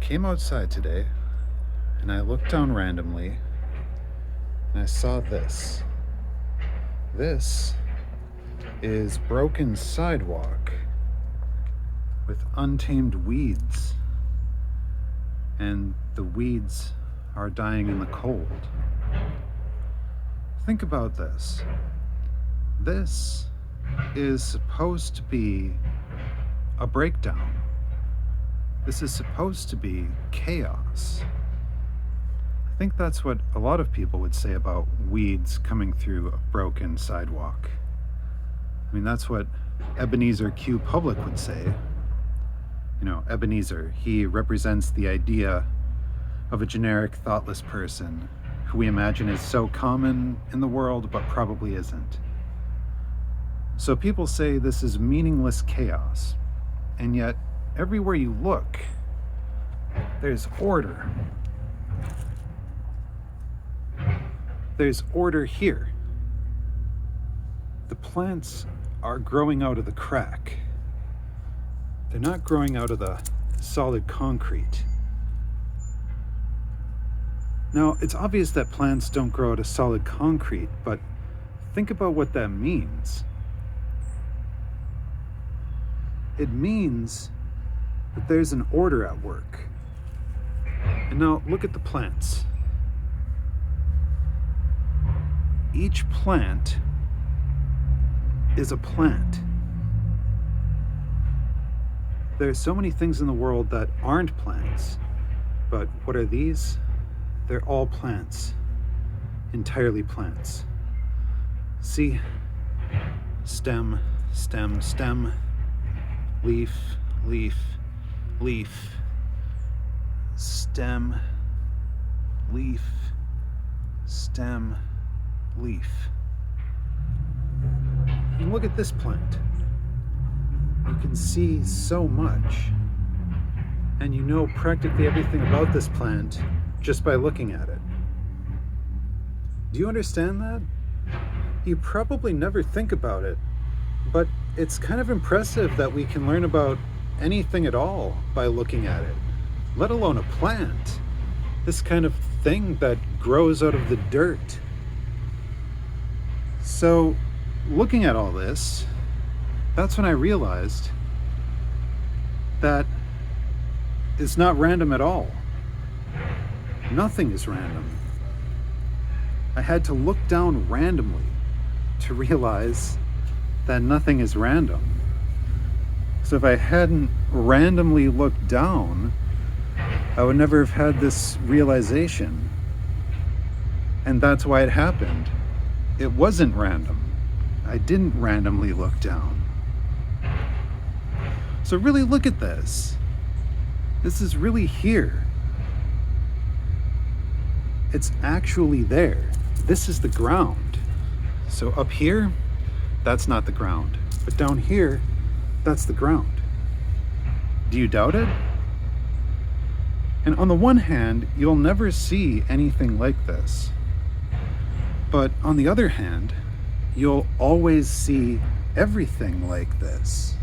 came outside today and I looked down randomly and I saw this. This is broken sidewalk with untamed weeds, and the weeds are dying in the cold. Think about this. This is supposed to be a breakdown. This is supposed to be chaos. I think that's what a lot of people would say about weeds coming through a broken sidewalk. I mean, that's what Ebenezer Q. Public would say. You know, Ebenezer, he represents the idea of a generic, thoughtless person who we imagine is so common in the world, but probably isn't. So people say this is meaningless chaos, and yet everywhere you look, there's order. There's order here. The plants are growing out of the crack. They're not growing out of the solid concrete. Now, it's obvious that plants don't grow out of solid concrete, but think about what that means. It means that there's an order at work. And now look at the plants. Each plant is a plant. There are so many things in the world that aren't plants, but what are these? They're all plants, entirely plants. See, stem, stem, stem, leaf, leaf, leaf, stem, leaf, stem, leaf. And look at this plant. You can see so much, and you know practically everything about this plant just by looking at it. Do you understand that? You probably never think about it, but it's kind of impressive that we can learn about anything at all by looking at it, let alone a plant, this kind of thing that grows out of the dirt. So, looking at all this, that's when I realized that it's not random at all. Nothing is random. I had to look down randomly to realize that nothing is random. So if I hadn't randomly looked down, I would never have had this realization. And that's why it happened. It wasn't random. I didn't randomly look down. So really look at this. This is really here. It's actually there. This is the ground. So up here, that's not the ground. But down here, that's the ground. Do you doubt it? And on the one hand, you'll never see anything like this. But on the other hand, you'll always see everything like this.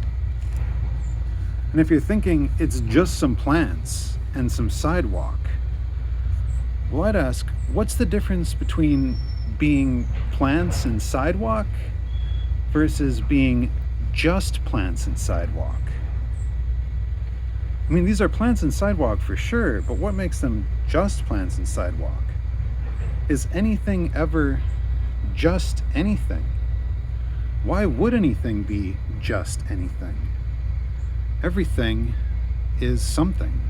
And if you're thinking it's just some plants and some sidewalk, well, I'd ask, what's the difference between being plants and sidewalk versus being just plants and sidewalk? I mean, these are plants and sidewalk for sure, but what makes them just plants and sidewalk? Is anything ever just anything? Why would anything be just anything? Everything is something.